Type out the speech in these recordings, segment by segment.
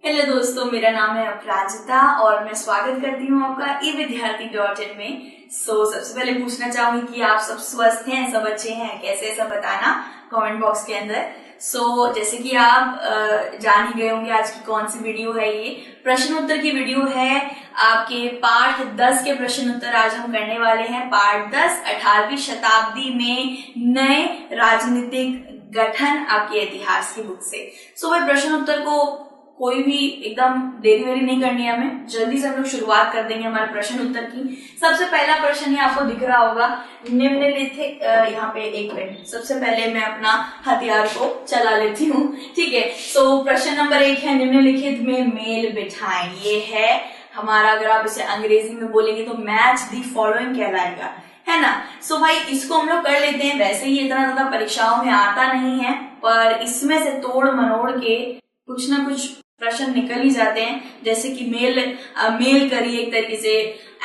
Hello दोस्तों, मेरा नाम है अपराजिता और मैं स्वागत करती हूँ आपका evidyarthi.in में। सबसे पहले पूछना चाहूंगी कि आप सब स्वस्थ हैं, सब अच्छे हैं, कैसे सब बताना कमेंट बॉक्स के अंदर। जैसे कि आप जान ही गए होंगे आज की कौन सी वीडियो है। ये प्रश्न उत्तर की वीडियो है। आपके पाठ 10 के प्रश्न उत्तर आज हम करने वाले हैं। पाठ 10, 18वीं शताब्दी में नए राजनीतिक गठन, आपके इतिहास की बुक से। भाई प्रश्न उत्तर को कोई भी एकदम देरी वेरी नहीं करनी है, हमें जल्दी से हम लोग शुरुआत कर देंगे हमारे प्रश्न उत्तर की। सबसे पहला प्रश्न ये आपको दिख रहा होगा, निम्नलिखित, यहाँ पे एक मिनट, सबसे पहले मैं अपना हथियार को चला लेती हूँ, ठीक है। प्रश्न नंबर 1 है, निम्नलिखित में मेल बिठाएं। ये है हमारा, अगर आप इसे अंग्रेजी में बोलेंगे तो मैच दी फॉलोइंग कहलाएगा, है ना। भाई इसको हम लोग कर लेते हैं। वैसे ही इतना ज्यादा परीक्षाओं में आता नहीं है, पर इसमें से तोड़ मरोड़ के कुछ ना कुछ प्रश्न निकल ही जाते हैं। जैसे कि मेल करिए एक तरीके से,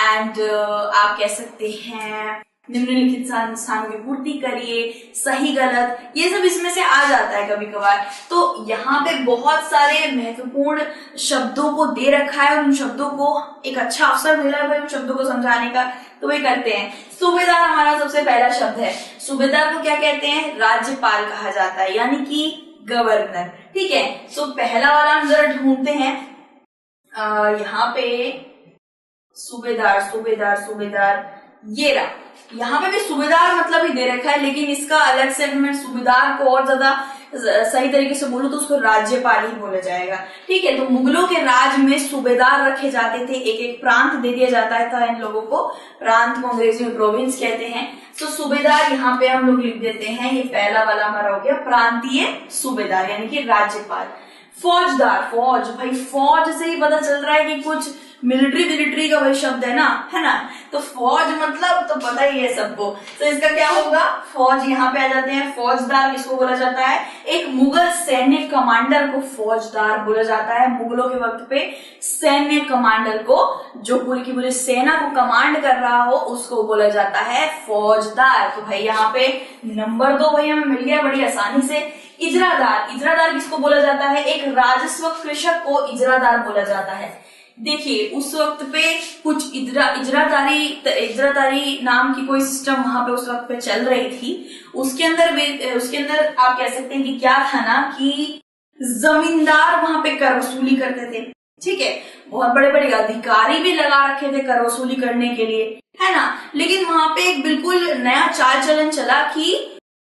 एंड आप कह सकते हैं निम्नलिखित स्थानों की पूर्ति करिए, सही गलत, ये सब इसमें से आ जाता है कभी कभार। तो यहाँ पे बहुत सारे महत्वपूर्ण शब्दों को दे रखा है, उन शब्दों को एक अच्छा अवसर मिला है भाई उन शब्दों को समझाने का, तो वे करते हैं। सूबेदार हमारा सबसे पहला शब्द है। सूबेदार को क्या कहते हैं? राज्यपाल कहा जाता है, यानी कि गवर्नर, ठीक है। पहला वाला हम जरा ढूंढते हैं। यहाँ पे सूबेदार सूबेदार सूबेदार, ये रहा। यहाँ पे भी सूबेदार मतलब ही दे रखा है, लेकिन इसका अलग से मैं सूबेदार को और ज्यादा सही तरीके से बोलूं तो उसको राज्यपाल ही बोला जाएगा, ठीक है। तो मुगलों के राज में सूबेदार रखे जाते थे, एक एक प्रांत दे दिया जाता था इन लोगों को। प्रांत को अंग्रेजी में प्रोविंस कहते हैं। सूबेदार यहाँ पे हम लोग लिख देते हैं, ये पहला वाला हमारा हो गया प्रांतीय सूबेदार, यानी कि राज्यपाल। फौजदार, फौज, भाई फौज से ही पता चल रहा है कि कुछ मिलिट्री का भाई शब्द है ना। तो फौज मतलब तो पता ही है सबको। तो इसका क्या होगा? फौज यहाँ पे आ जाते हैं। फौजदार किसको बोला जाता है? एक मुगल सैन्य कमांडर को फौजदार बोला जाता है। मुगलों के वक्त पे सैन्य कमांडर को, जो पूरी की पूरी सेना को कमांड कर रहा हो, उसको बोला जाता है फौजदार। तो भाई यहाँ पे नंबर 2 भाई हमें मिल गया बड़ी आसानी से। इजरादार, इजरादार किसको बोला जाता है? एक राजस्व कृषक को इजरादार बोला जाता है। देखिए उस वक्त पे कुछ इजरादारी नाम की कोई सिस्टम वहां पे उस वक्त पे चल रही थी। उसके अंदर आप कह सकते हैं कि क्या था ना, कि जमींदार वहां पे कर वसूली करते थे, ठीक है। बहुत बड़े बड़े अधिकारी भी लगा रखे थे कर वसूली करने के लिए, है ना। लेकिन वहां पे एक बिल्कुल नया चाल चलन चला कि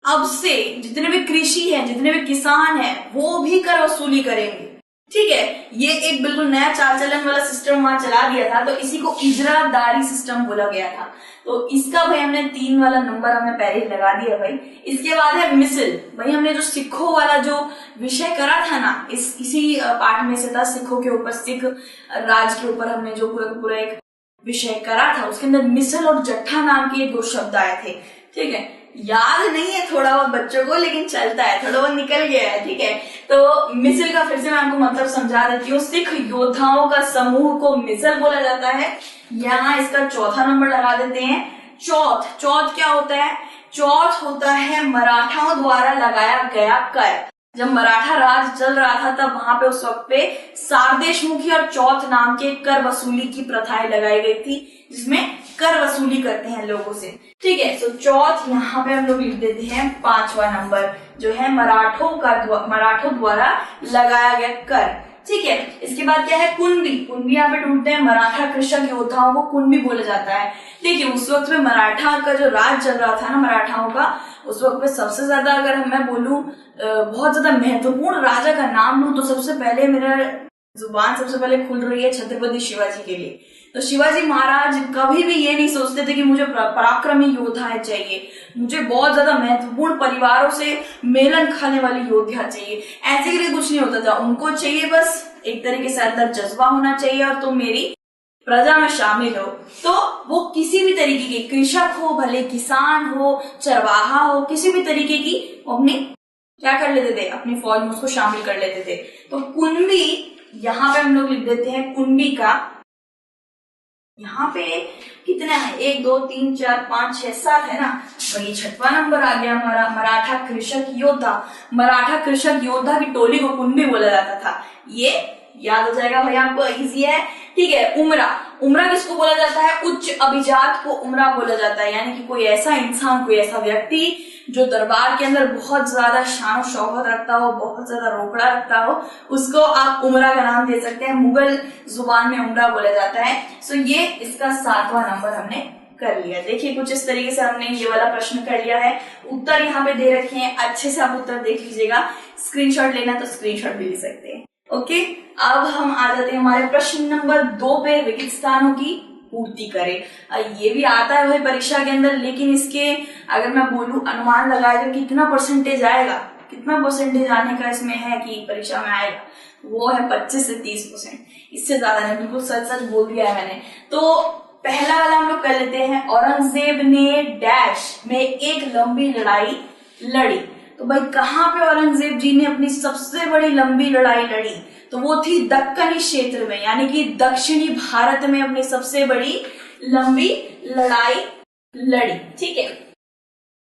अब से जितने भी कृषि है, जितने भी किसान है, वो भी कर वसूली करेंगे, ठीक है। ये एक बिल्कुल नया चाल चलन वाला सिस्टम वहां चला दिया था, तो इसी को इजरादारी सिस्टम बोला गया था। तो इसका भाई हमने 3 वाला नंबर हमने पहले ही लगा दिया भाई। इसके बाद है मिसल। भाई हमने जो सिखों वाला जो विषय करा था ना, इसी पाठ में से था, सिखों के ऊपर, सिख राज के ऊपर हमने जो पूरा एक विषय करा था, उसके अंदर मिसल और जट्ठा नाम के 2 शब्द आए थे, ठीक है। याद नहीं है थोड़ा बहुत बच्चों को, लेकिन चलता है, थोड़ा बहुत निकल गया है, ठीक है। तो मिसल का फिर से मैं आपको मतलब समझा देती हूँ। सिख योद्धाओं का समूह को मिसल बोला जाता है। यहाँ इसका चौथा नंबर लगा देते हैं। चौथ क्या होता है? चौथ होता है मराठाओं द्वारा लगाया गया कर। जब मराठा राज चल रहा था तब वहां पे उस वक्त पे सारदेशमुखी और चौथ नाम के कर वसूली की प्रथाएं लगाई गई थी, जिसमें कर वसूली करते हैं लोगों से, ठीक है। तो चौथ यहाँ पे हम लोग लिख देते हैं 5वां नंबर, जो है मराठों द्वारा लगाया गया कर, ठीक है। इसके बाद क्या है? कुणबी यहाँ पे ढूंढते हैं। मराठा कृषक योद्धाओं को कुणबी बोला जाता है। देखिए उस वक्त में मराठा का जो राज चल रहा था ना, मराठाओं का, उस वक्त में सबसे ज्यादा, अगर मैं बोलूं बहुत ज्यादा महत्वपूर्ण राजा का नाम लूं, तो सबसे पहले मेरा जुबान सबसे पहले खुल रही है छत्रपति शिवाजी के लिए। तो शिवाजी महाराज कभी भी ये नहीं सोचते थे कि मुझे पराक्रमी योद्धा चाहिए, मुझे बहुत ज्यादा महत्वपूर्ण परिवारों से मेलन खाने वाली योद्धा चाहिए, ऐसे करके कुछ नहीं होता था। उनको चाहिए बस एक तरीके से अंदर जज्बा होना चाहिए, और तुम मेरी प्रजा में शामिल हो। तो वो किसी भी तरीके की, कृषक हो, भले किसान हो, चरवाहा हो, किसी भी तरीके की अपनी क्या कर लेते थे, अपनी फौज में उसको शामिल कर लेते थे। तो कुणबी यहाँ पे हम लोग लिख देते हैं कुणबी का। यहाँ पे कितना है? 1 2 3 4 5 6 7 है ना। वही 6वां नंबर आ गया हमारा, मराठा कृषक योद्धा। मराठा कृषक योद्धा की टोली को कुणबी बोला जाता था। ये याद हो जाएगा भाई आपको, इजी है। ठीक है, उमरा, उमरा किसको बोला जाता है? उच्च अभिजात को उमरा बोला जाता है, यानी कि कोई ऐसा इंसान, कोई ऐसा व्यक्ति जो दरबार के अंदर बहुत ज्यादा शान शौकत रखता हो, बहुत ज्यादा रोकड़ा रखता हो, उसको आप उमरा का नाम दे सकते हैं। मुगल जुबान में उमरा बोला जाता है। सो ये इसका 7वां नंबर हमने कर लिया। देखिए कुछ इस तरीके से हमने ये वाला प्रश्न कर लिया है। उत्तर यहाँ पे दे रखे हैं, अच्छे से आप उत्तर देख लीजिएगा। स्क्रीनशॉट लेना तो स्क्रीनशॉट भी ले सकते हैं। ओके, अब हम आ जाते हैं हमारे प्रश्न नंबर 2 पे, रिक्त स्थानों की पूर्ति करें। ये भी आता है भाई परीक्षा के अंदर, लेकिन इसके अगर मैं बोलूं अनुमान लगाए तो कितना परसेंटेज आएगा, कितना परसेंटेज आने का इसमें है कि परीक्षा में आएगा, वो है 25 से 30%। इससे ज्यादा नहीं, बिल्कुल सच सच बोल दिया है मैंने। तो पहला वाला हम लोग कर लेते हैं, औरंगजेब ने डैश में एक लंबी लड़ाई लड़ी। तो भाई कहाँ पे औरंगजेब जी ने अपनी सबसे बड़ी लंबी लड़ाई लड़ी? तो वो थी दक्कनी क्षेत्र में, यानी कि दक्षिणी भारत में अपनी सबसे बड़ी लंबी लड़ाई लड़ी। ठीक है,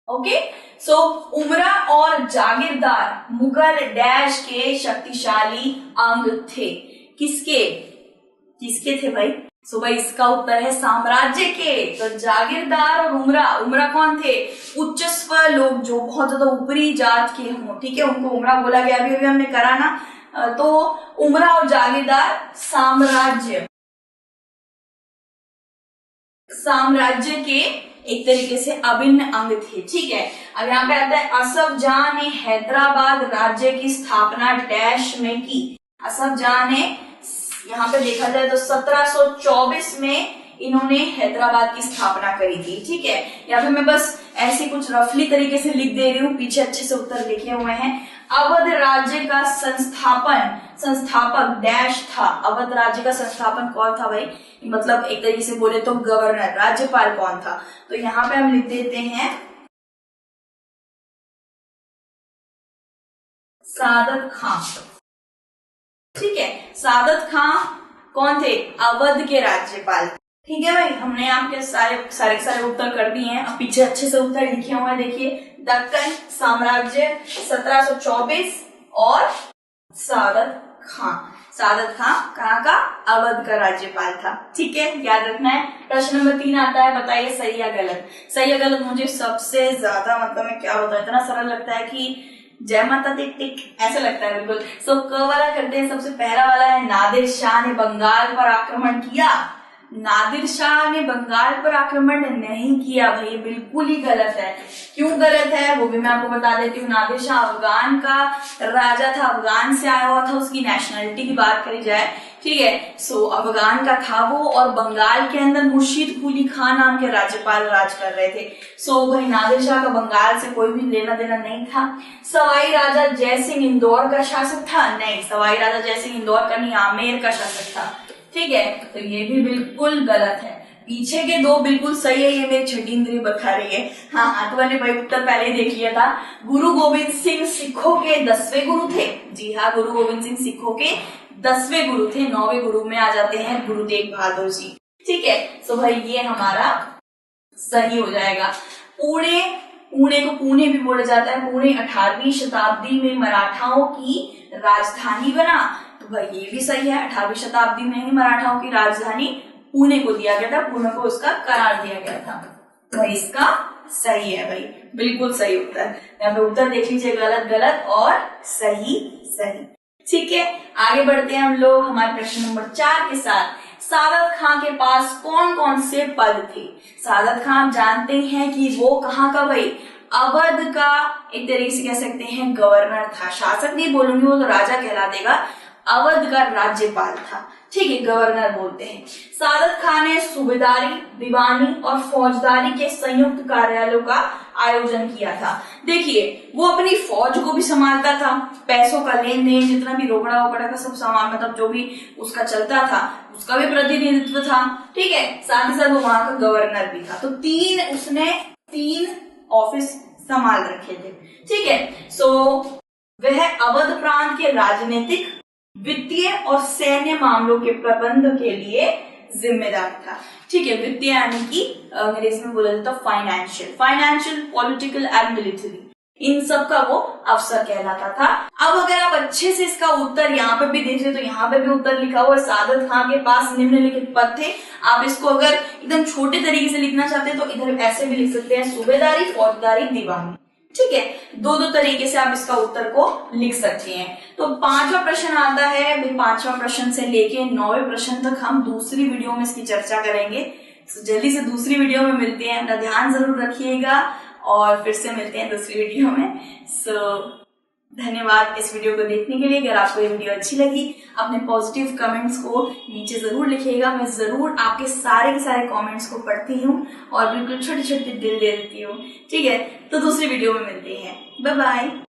ओके। सो उमरा और जागीरदार मुगल डैश के शक्तिशाली अंग थे। किसके किसके थे भाई? सो भाई इसका उत्तर है साम्राज्य के। तो जागीरदार और उमरा, उमरा कौन थे? उच्च स्वर लोग जो बहुत ज्यादा ऊपरी जात के हों, ठीक है, उनको उमरा बोला गया। अभी अभी हमने करा ना, तो उमरा और जागीरदार साम्राज्य के एक तरीके से अभिन्न अंग थे। ठीक है, अब यहाँ पे आता है असफ जाह ने हैदराबाद राज्य की स्थापना डैश में की। असफ जाह ने, यहाँ पे देखा जाए तो 1724 में इन्होंने हैदराबाद की स्थापना करी थी। ठीक है, या फिर मैं बस ऐसे कुछ रफली तरीके से लिख दे रही हूँ, पीछे अच्छे से उत्तर लिखे हुए हैं। अवध राज्य का संस्थापक डैश था। अवध राज्य का संस्थापक कौन था भाई? मतलब एक तरीके से बोले तो गवर्नर, राज्यपाल कौन था? तो यहाँ पे हम लिख देते हैं सादत खां। ठीक है, सादत खां कौन थे? अवध के राज्यपाल। ठीक है भाई, हमने आपके सारे उत्तर कर दिए हैं। अब पीछे अच्छे से उत्तर लिखे हुए हैं, देखिए दक्कन साम्राज्य 1724 और सादत खां कहाँ का? अवध का राज्यपाल था। ठीक है, याद रखना है। प्रश्न नंबर 3 आता है, बताइए सही या गलत। सही या गलत मुझे सबसे ज्यादा, मतलब मैं क्या बताऊं, इतना सरल लगता है कि जय माता टिक टिक ऐसा लगता है बिल्कुल। सो क वाला करते हैं। सबसे पहला वाला है, नादिर शाह ने बंगाल पर आक्रमण किया। नादिर शाह ने बंगाल पर आक्रमण नहीं किया भाई, बिल्कुल ही गलत है। क्यों गलत है वो भी मैं आपको बता देती हूँ। नादिर शाह अफगान का राजा था, अफगान से आया हुआ था। उसकी नेशनलिटी की बात करी जाए, ठीक है, सो अफगान का था वो, और बंगाल के अंदर मुर्शीद कुली खान नाम के राज्यपाल राज कर रहे थे। सो भाई नादिर शाह का बंगाल से कोई भी लेना देना नहीं था। सवाई राजा जयसिंह इंदौर का शासक था? नहीं, सवाई राजा जयसिंह इंदौर का नहीं, आमेर का शासक था। ठीक है, तो ये भी बिल्कुल गलत है। पीछे के 2 बिल्कुल सही है, ये मेरी छठी इंद्री बता रही है। हाँ, तो मैंने भाई उत्तर पहले ही देख लिया था। गुरु गोविंद सिंह सिखों के 10वें गुरु थे। जी हाँ, गुरु गोविंद सिंह सिखों के 10वें गुरु थे। 9वें गुरु में आ जाते हैं गुरु तेग बहादुर जी। ठीक है, तो भाई ये हमारा सही हो जाएगा। पुणे को पुणे भी बोला जाता है। पुणे 18वीं शताब्दी में मराठाओं की राजधानी बना। तो भाई ये भी सही है, 18वीं शताब्दी में ही मराठाओं की राजधानी पुणे को दिया गया था, पुणे को उसका करार दिया गया था। तो इसका सही है भाई, बिल्कुल सही उत्तर। यहाँ पे उत्तर देख लीजिए, गलत गलत और सही सही। ठीक है, आगे बढ़ते हैं हम लोग हमारे प्रश्न नंबर 4 के साथ। सादत खां के पास कौन कौन से पद थे? सादत खां जानते हैं कि वो कहाँ का भाई? अवध का एक तरीके से कह सकते हैं गवर्नर था। शासक नहीं बोलूंगी, वो तो राजा कहला देगा। अवध का राज्यपाल था। ठीक है, गवर्नर बोलते हैं। सादत खान ने सूबेदारी, दीवानी और फौजदारी के संयुक्त कार्यालयों का आयोजन किया था। देखिए, वो अपनी फौज को भी संभालता था, पैसों का लेन देन, जितना भी रोकड़ा वोकड़ा का सब सामान, मतलब जो भी उसका चलता था, उसका भी प्रतिनिधित्व था। ठीक है, साथ ही साथ वो वहां का गवर्नर भी था। तो उसने 3 ऑफिस संभाल रखे थे। ठीक है, सो वह अवध प्रांत के राजनीतिक, वित्तीय और सैन्य मामलों के प्रबंध के लिए जिम्मेदार था। ठीक है, वित्तीय यानी कि अंग्रेजी में बोला जाता है फाइनेंशियल, पॉलिटिकल एंड मिलिट्री। इन सब का वो अवसर कहलाता था। अब अगर आप अच्छे से इसका उत्तर यहाँ पे भी देख रहे तो यहाँ पे भी उत्तर लिखा हुआ है, सादत खां के पास निम्नलिखित पद थे। आप इसको अगर एकदम छोटे तरीके से लिखना चाहते हैं तो इधर ऐसे भी लिख सकते हैं, सूबेदारी, फौजदारी, दीवानी। ठीक है, दो दो तरीके से आप इसका उत्तर को लिख सकते हैं। तो 5वां प्रश्न आता है, 5वां प्रश्न से लेके 9वें प्रश्न तक हम दूसरी वीडियो में इसकी चर्चा करेंगे। जल्दी से दूसरी वीडियो में मिलते हैं, अपना ध्यान जरूर रखिएगा और फिर से मिलते हैं दूसरी वीडियो में। धन्यवाद इस वीडियो को देखने के लिए। अगर आपको ये वीडियो अच्छी लगी, अपने पॉजिटिव कमेंट्स को नीचे जरूर लिखिएगा। मैं जरूर आपके सारे के सारे कमेंट्स को पढ़ती हूँ और बिल्कुल छोटे छोटे दिल दे देती हूँ। ठीक है, तो दूसरी वीडियो में मिलते हैं। Bye bye.